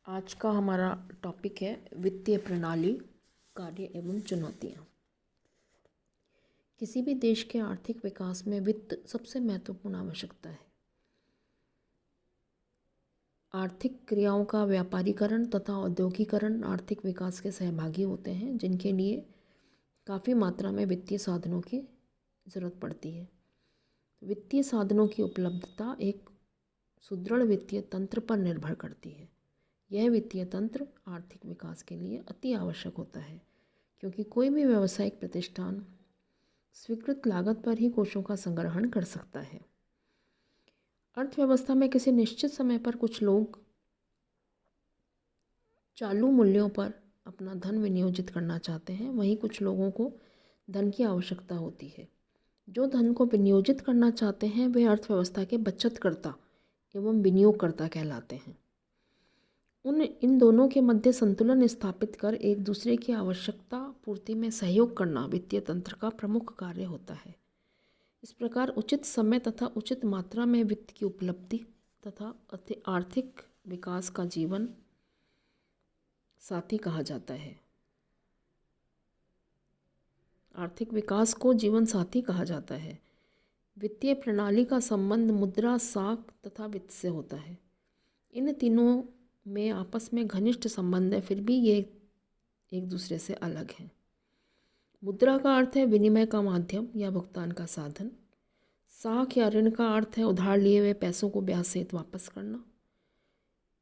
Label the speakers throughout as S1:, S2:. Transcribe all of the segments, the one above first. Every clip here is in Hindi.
S1: आज का हमारा टॉपिक है वित्तीय प्रणाली, कार्य एवं चुनौतियाँ। किसी भी देश के आर्थिक विकास में वित्त सबसे महत्वपूर्ण आवश्यकता है। आर्थिक क्रियाओं का व्यापारीकरण तथा औद्योगिकरण आर्थिक विकास के सहभागी होते हैं, जिनके लिए काफ़ी मात्रा में वित्तीय साधनों की ज़रूरत पड़ती है। वित्तीय साधनों की उपलब्धता एक सुदृढ़ वित्तीय तंत्र पर निर्भर करती है। यह वित्तीय तंत्र आर्थिक विकास के लिए अति आवश्यक होता है, क्योंकि कोई भी व्यावसायिक प्रतिष्ठान स्वीकृत लागत पर ही कोषों का संग्रहण कर सकता है। अर्थव्यवस्था में किसी निश्चित समय पर कुछ लोग चालू मूल्यों पर अपना धन विनियोजित करना चाहते हैं, वहीं कुछ लोगों को धन की आवश्यकता होती है। जो धन को विनियोजित करना चाहते हैं वे अर्थव्यवस्था के बचतकर्ता एवं विनियोगकर्ता कहलाते हैं। इन दोनों के मध्य संतुलन स्थापित कर एक दूसरे की आवश्यकता पूर्ति में सहयोग करना वित्तीय तंत्र का प्रमुख कार्य होता है। इस प्रकार उचित समय तथा उचित मात्रा में वित्त की उपलब्धि तथा आर्थिक विकास का जीवन साथी कहा जाता है। आर्थिक विकास को जीवन साथी कहा जाता है। वित्तीय प्रणाली का संबंध मुद्रा, साख तथा वित्त से होता है। इन तीनों में आपस में घनिष्ठ संबंध है, फिर भी ये एक दूसरे से अलग हैं। मुद्रा का अर्थ है विनिमय का माध्यम या भुगतान का साधन। साख या ऋण का अर्थ है उधार लिए हुए पैसों को ब्याज सहित वापस करना।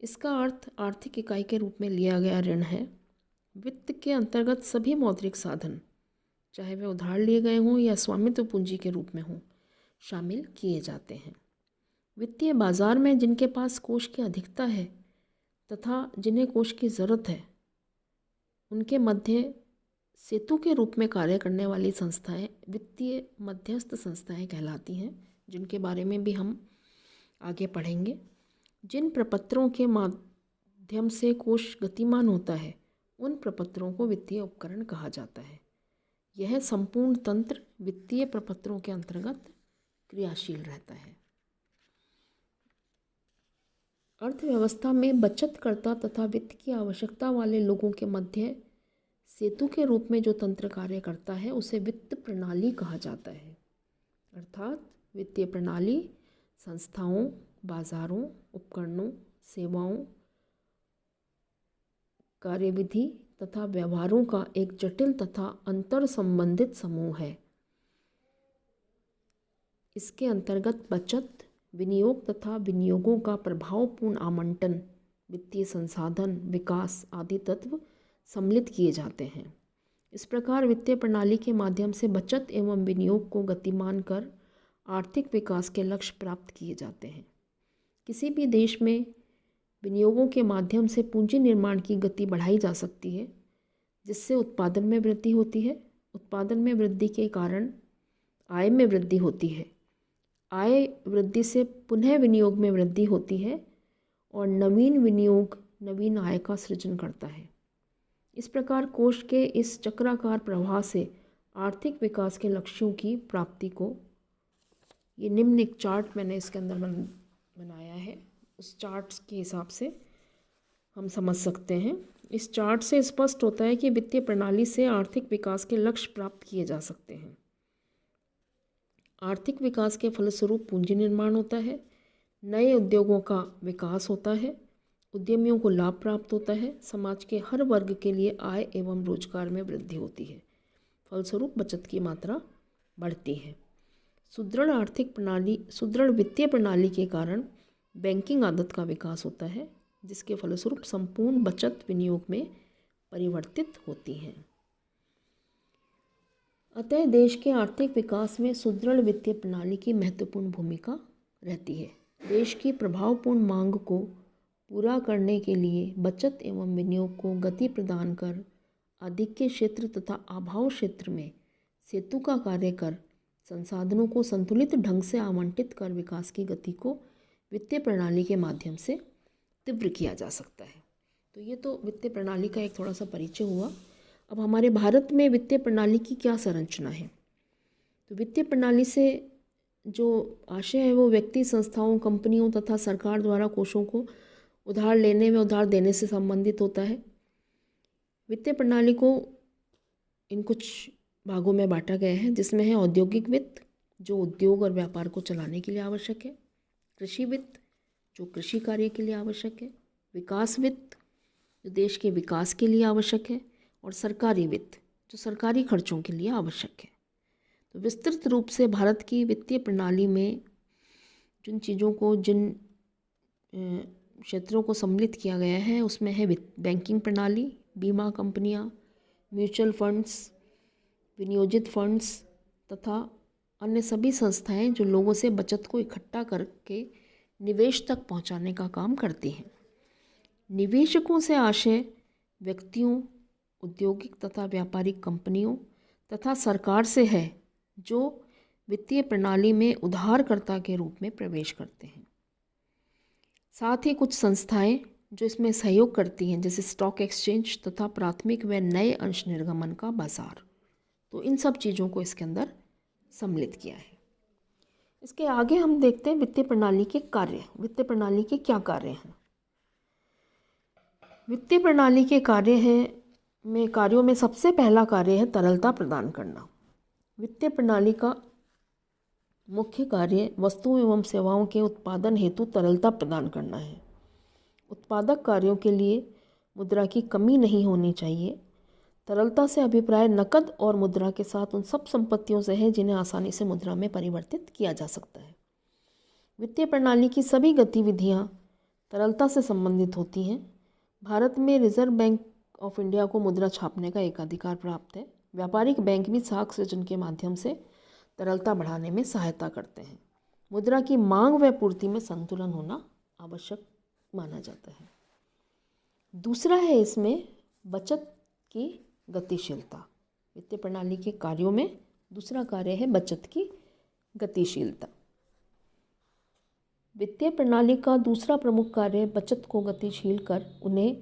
S1: इसका अर्थ आर्थिक इकाई के रूप में लिया गया ऋण है। वित्त के अंतर्गत सभी मौद्रिक साधन, चाहे वे उधार लिए गए हों या स्वामित्व पूंजी के रूप में हों, शामिल किए जाते हैं। वित्तीय बाजार में जिनके पास कोष की अधिकता है तथा जिन्हें कोष की ज़रूरत है, उनके मध्य सेतु के रूप में कार्य करने वाली संस्थाएं वित्तीय मध्यस्थ संस्थाएं कहलाती हैं, जिनके बारे में भी हम आगे पढ़ेंगे। जिन प्रपत्रों के माध्यम से कोष गतिमान होता है, उन प्रपत्रों को वित्तीय उपकरण कहा जाता है। यह संपूर्ण तंत्र वित्तीय प्रपत्रों के अंतर्गत क्रियाशील रहता है। अर्थव्यवस्था में बचतकर्ता तथा वित्त की आवश्यकता वाले लोगों के मध्य सेतु के रूप में जो तंत्र कार्य करता है उसे वित्त प्रणाली कहा जाता है। अर्थात वित्तीय प्रणाली संस्थाओं, बाजारों, उपकरणों, सेवाओं, कार्यविधि तथा व्यवहारों का एक जटिल तथा अंतर संबंधित समूह है। इसके अंतर्गत बचत, विनियोग तथा विनियोगों का प्रभावपूर्ण आवंटन, वित्तीय संसाधन, विकास आदि तत्व सम्मिलित किए जाते हैं। इस प्रकार वित्तीय प्रणाली के माध्यम से बचत एवं विनियोग को गतिमान कर आर्थिक विकास के लक्ष्य प्राप्त किए जाते हैं। किसी भी देश में विनियोगों के माध्यम से पूंजी निर्माण की गति बढ़ाई जा सकती है, जिससे उत्पादन में वृद्धि होती है। उत्पादन में वृद्धि के कारण आय में वृद्धि होती है। आय वृद्धि से पुनः विनियोग में वृद्धि होती है और नवीन विनियोग नवीन आय का सृजन करता है। इस प्रकार कोष के इस चक्राकार प्रवाह से आर्थिक विकास के लक्ष्यों की प्राप्ति को, ये निम्न एक चार्ट मैंने इसके अंदर बनाया है, उस चार्ट के हिसाब से हम समझ सकते हैं। इस चार्ट से स्पष्ट होता है कि वित्तीय प्रणाली से आर्थिक विकास के लक्ष्य प्राप्त किए जा सकते हैं। आर्थिक विकास के फलस्वरूप पूंजी निर्माण होता है, नए उद्योगों का विकास होता है, उद्यमियों को लाभ प्राप्त होता है, समाज के हर वर्ग के लिए आय एवं रोजगार में वृद्धि होती है, फलस्वरूप बचत की मात्रा बढ़ती है। सुदृढ़ वित्तीय प्रणाली के कारण बैंकिंग आदत का विकास होता है, जिसके फलस्वरूप संपूर्ण बचत विनियोग में परिवर्तित होती हैं। अतः देश के आर्थिक विकास में सुदृढ़ वित्तीय प्रणाली की महत्वपूर्ण भूमिका रहती है। देश की प्रभावपूर्ण मांग को पूरा करने के लिए बचत एवं विनियोग को गति प्रदान कर आधिक्य क्षेत्र तथा अभाव क्षेत्र में सेतु का कार्य कर संसाधनों को संतुलित ढंग से आवंटित कर विकास की गति को वित्तीय प्रणाली के माध्यम से तीव्र किया जा सकता है। तो ये तो वित्तीय प्रणाली का एक थोड़ा सा परिचय हुआ। अब हमारे भारत में वित्तीय प्रणाली की क्या संरचना है? तो वित्तीय प्रणाली से जो आशय है वो व्यक्ति, संस्थाओं, कंपनियों तथा सरकार द्वारा कोषों को उधार लेने में उधार देने से संबंधित होता है। वित्तीय प्रणाली को इन कुछ भागों में बांटा गया है, जिसमें है औद्योगिक वित्त, जो उद्योग और व्यापार को चलाने के लिए आवश्यक है, कृषि वित्त, जो कृषि कार्य के लिए आवश्यक है, विकास वित्त, जो देश के विकास के लिए आवश्यक है, और सरकारी वित्त, जो सरकारी खर्चों के लिए आवश्यक है। तो विस्तृत रूप से भारत की वित्तीय प्रणाली में जिन चीज़ों को, जिन क्षेत्रों को सम्मिलित किया गया है, उसमें है बैंकिंग प्रणाली, बीमा कंपनियां, म्यूचुअल फंड्स, विनियोजित फंड्स तथा अन्य सभी संस्थाएं जो लोगों से बचत को इकट्ठा करके निवेश तक पहुंचाने का काम करती हैं। निवेशकों से आशय व्यक्तियों, औद्योगिक तथा व्यापारिक कंपनियों तथा सरकार से है, जो वित्तीय प्रणाली में उधारकर्ता के रूप में प्रवेश करते हैं। साथ ही कुछ संस्थाएं जो इसमें सहयोग करती हैं, जैसे स्टॉक एक्सचेंज तथा प्राथमिक व नए अंश निर्गमन का बाजार। तो इन सब चीज़ों को इसके अंदर सम्मिलित किया है। इसके आगे हम देखते हैं वित्तीय प्रणाली के कार्य। वित्तीय प्रणाली के क्या कार्य हैं? वित्तीय प्रणाली के कार्यों में सबसे पहला कार्य है तरलता प्रदान करना। वित्तीय प्रणाली का मुख्य कार्य वस्तुओं एवं सेवाओं के उत्पादन हेतु तरलता प्रदान करना है। उत्पादक कार्यों के लिए मुद्रा की कमी नहीं होनी चाहिए। तरलता से अभिप्राय नकद और मुद्रा के साथ उन सब संपत्तियों से है जिन्हें आसानी से मुद्रा में परिवर्तित किया जा सकता है। वित्तीय प्रणाली की सभी गतिविधियां तरलता से संबंधित होती हैं। भारत में रिजर्व बैंक ऑफ इंडिया को मुद्रा छापने का एकाधिकार प्राप्त है। व्यापारिक बैंक भी साख सृजन के माध्यम से तरलता बढ़ाने में सहायता करते हैं। मुद्रा की मांग व पूर्ति में संतुलन होना आवश्यक माना जाता है। दूसरा है इसमें बचत की गतिशीलता। वित्तीय प्रणाली के कार्यों में दूसरा कार्य है बचत की गतिशीलता। वित्तीय प्रणाली का दूसरा प्रमुख कार्य बचत को गतिशील कर उन्हें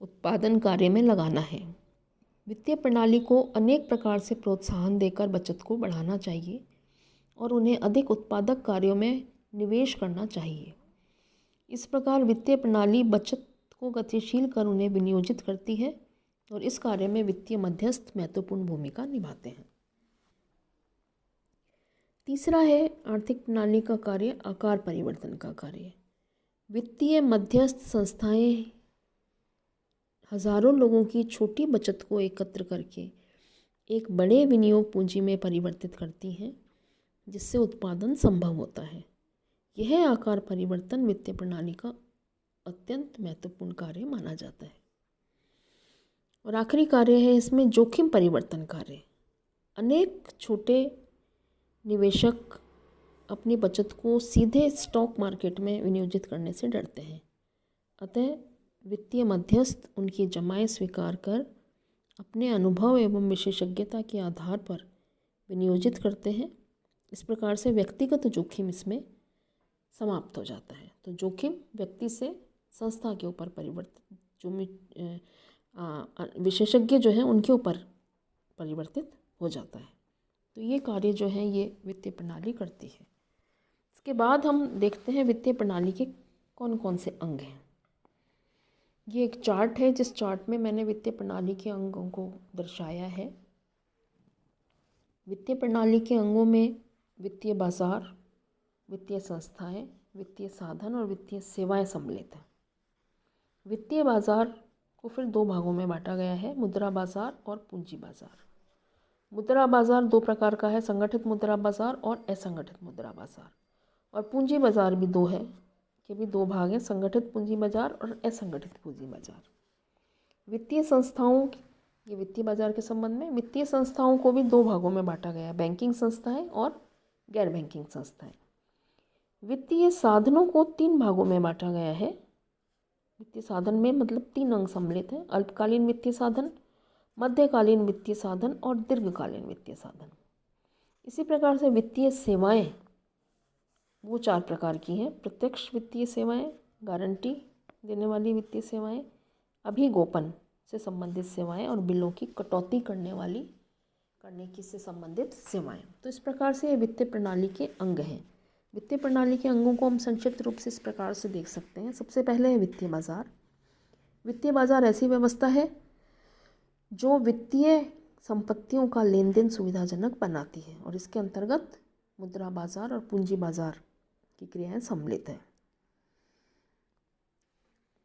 S1: उत्पादन कार्य में लगाना है। वित्तीय प्रणाली को अनेक प्रकार से प्रोत्साहन देकर बचत को बढ़ाना चाहिए और उन्हें अधिक उत्पादक कार्यों में निवेश करना चाहिए। इस प्रकार वित्तीय प्रणाली बचत को गतिशील कर उन्हें विनियोजित करती है और इस कार्य में वित्तीय मध्यस्थ महत्वपूर्ण भूमिका निभाते हैं। तीसरा है आर्थिक प्रणाली का कार्य आकार परिवर्तन का कार्य। वित्तीय मध्यस्थ संस्थाएं हजारों लोगों की छोटी बचत को एकत्र करके एक बड़े विनियोग पूंजी में परिवर्तित करती हैं, जिससे उत्पादन संभव होता है। यह आकार परिवर्तन वित्तीय प्रणाली का अत्यंत महत्वपूर्ण कार्य माना जाता है। और आखिरी कार्य है इसमें जोखिम परिवर्तन कार्य। अनेक छोटे निवेशक अपनी बचत को सीधे स्टॉक मार्केट में विनियोजित करने से डरते हैं, अतः वित्तीय मध्यस्थ उनकी जमाएं स्वीकार कर अपने अनुभव एवं विशेषज्ञता के आधार पर विनियोजित करते हैं। इस प्रकार से व्यक्तिगत जोखिम इसमें समाप्त हो जाता है। तो जोखिम व्यक्ति से संस्था के ऊपर परिवर्तित, जो विशेषज्ञ जो हैं उनके ऊपर परिवर्तित हो जाता है। तो ये कार्य जो है ये वित्तीय प्रणाली करती है। इसके बाद हम देखते हैं वित्तीय प्रणाली के कौन कौन से अंग हैं। ये एक चार्ट है, जिस चार्ट में मैंने वित्तीय प्रणाली के अंगों को दर्शाया है। वित्तीय प्रणाली के अंगों में वित्तीय बाजार, वित्तीय संस्थाएं, वित्तीय साधन और वित्तीय सेवाएं सम्मिलित हैं। वित्तीय बाजार को फिर दो भागों में बांटा गया है, मुद्रा बाजार और पूंजी बाजार। मुद्रा बाजार दो प्रकार का है, संगठित मुद्रा बाजार और असंगठित मुद्रा बाजार। और पूंजी बाजार भी दो है, के भी दो भाग हैं, संगठित पूंजी बाजार और असंगठित पूंजी बाजार। वित्तीय संस्थाओं, ये वित्तीय बाजार के संबंध में वित्तीय संस्थाओं को भी दो भागों में बांटा गया है, बैंकिंग संस्थाएं और गैर बैंकिंग संस्थाएं। वित्तीय साधनों को तीन भागों में बांटा गया है। वित्तीय साधन में मतलब तीन अंग सम्मिलित हैं, अल्पकालीन वित्तीय साधन, मध्यकालीन वित्तीय साधन और दीर्घकालीन वित्तीय साधन। इसी प्रकार से वित्तीय सेवाएं वो चार प्रकार की हैं, प्रत्यक्ष वित्तीय सेवाएं, गारंटी देने वाली वित्तीय सेवाएं, अभिगोपन से संबंधित सेवाएं और बिलों की कटौती करने की से संबंधित सेवाएं। तो इस प्रकार से ये वित्तीय प्रणाली के अंग हैं। वित्तीय प्रणाली के अंगों को हम संक्षिप्त रूप से इस प्रकार से देख सकते हैं। सबसे पहले है वित्तीय बाजार। वित्तीय बाजार ऐसी व्यवस्था है जो वित्तीय संपत्तियों का लेन देन सुविधाजनक बनाती है और इसके अंतर्गत मुद्रा बाजार और पूंजी बाजार की क्रियाएं सम्मिलित हैं।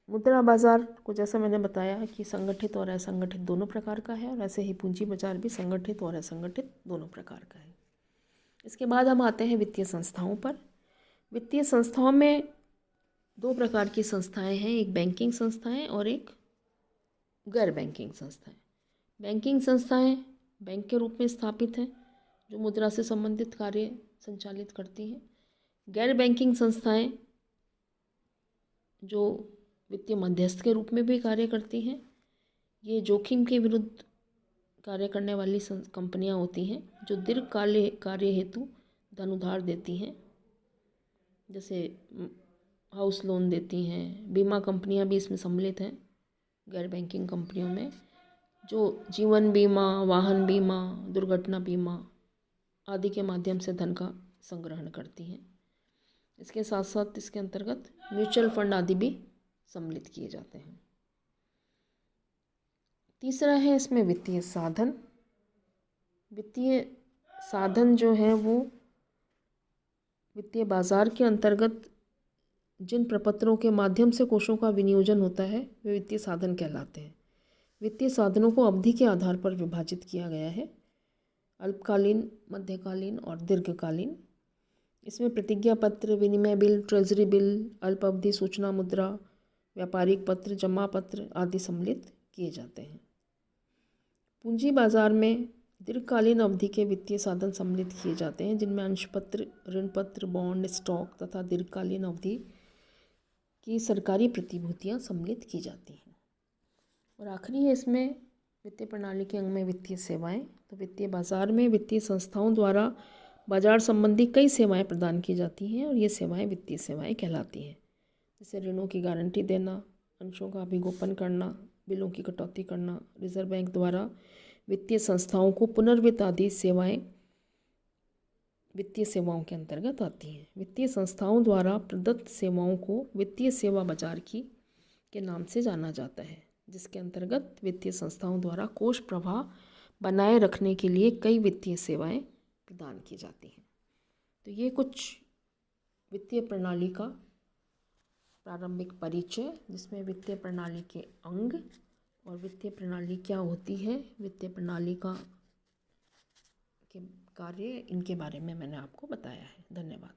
S1: मुद्रा बाजार को जैसा मैंने बताया कि संगठित और असंगठित दोनों प्रकार का है और ऐसे ही पूंजी बाजार भी संगठित और असंगठित दोनों प्रकार का है। इसके बाद हम आते हैं वित्तीय संस्थाओं पर। वित्तीय संस्थाओं में दो प्रकार की संस्थाएं हैं, एक बैंकिंग संस्थाएं और एक गैर बैंकिंग संस्थाएं। बैंकिंग संस्थाएं बैंक के रूप में स्थापित हैं जो मुद्रा से संबंधित कार्य संचालित करती हैं। गैर बैंकिंग संस्थाएं जो वित्तीय मध्यस्थ के रूप में भी कार्य करती हैं। ये जोखिम के विरुद्ध कार्य करने वाली कंपनियां होती हैं जो दीर्घकालिक कार्य हेतु धन उधार देती हैं, जैसे हाउस लोन देती हैं। बीमा कंपनियां भी इसमें सम्मिलित हैं गैर बैंकिंग कंपनियों में, जो जीवन बीमा, वाहन बीमा, दुर्घटना बीमा आदि के माध्यम से धन का संग्रहण करती हैं। इसके साथ साथ इसके अंतर्गत म्यूचुअल फंड आदि भी सम्मिलित किए जाते हैं। तीसरा है इसमें वित्तीय साधन। वित्तीय साधन जो है वो वित्तीय बाजार के अंतर्गत जिन प्रपत्रों के माध्यम से कोषों का विनियोजन होता है वे वित्तीय साधन कहलाते हैं। वित्तीय साधनों को अवधि के आधार पर विभाजित किया गया है, अल्पकालीन, मध्यकालीन और दीर्घकालीन। इसमें प्रतिज्ञा पत्र, विनिमय बिल, ट्रेजरी बिल, अल्प अवधि सूचना मुद्रा, व्यापारिक पत्र, जमा पत्र आदि सम्मिलित किए जाते हैं। पूंजी बाजार में दीर्घकालीन अवधि के वित्तीय साधन सम्मिलित किए जाते हैं जिनमें अंश पत्र, ऋण पत्र, बॉन्ड, स्टॉक तथा दीर्घकालीन अवधि की सरकारी प्रतिभूतियां सम्मिलित की जाती हैं। और आखिरी है इसमें वित्तीय प्रणाली के अंग में वित्तीय सेवाएं। तो वित्तीय बाजार में वित्तीय संस्थाओं द्वारा बाजार संबंधी कई सेवाएं प्रदान की जाती हैं और ये सेवाएं वित्तीय सेवाएं कहलाती हैं, जैसे ऋणों की गारंटी देना, अंशों का अभिगोपन करना, बिलों की कटौती करना, रिजर्व बैंक द्वारा वित्तीय संस्थाओं को पुनर्वित्त आदि सेवाएं वित्तीय सेवाओं के अंतर्गत आती हैं। वित्तीय संस्थाओं द्वारा प्रदत्त सेवाओं को वित्तीय सेवा बाजार के नाम से जाना जाता है, जिसके अंतर्गत वित्तीय संस्थाओं द्वारा कोष प्रवाह बनाए रखने के लिए कई वित्तीय सेवाएं प्रदान की जाती हैं। तो ये कुछ वित्तीय प्रणाली का प्रारंभिक परिचय, जिसमें वित्तीय प्रणाली के अंग और वित्तीय प्रणाली क्या होती है, वित्तीय प्रणाली का के कार्य, इनके बारे में मैंने आपको बताया है। धन्यवाद।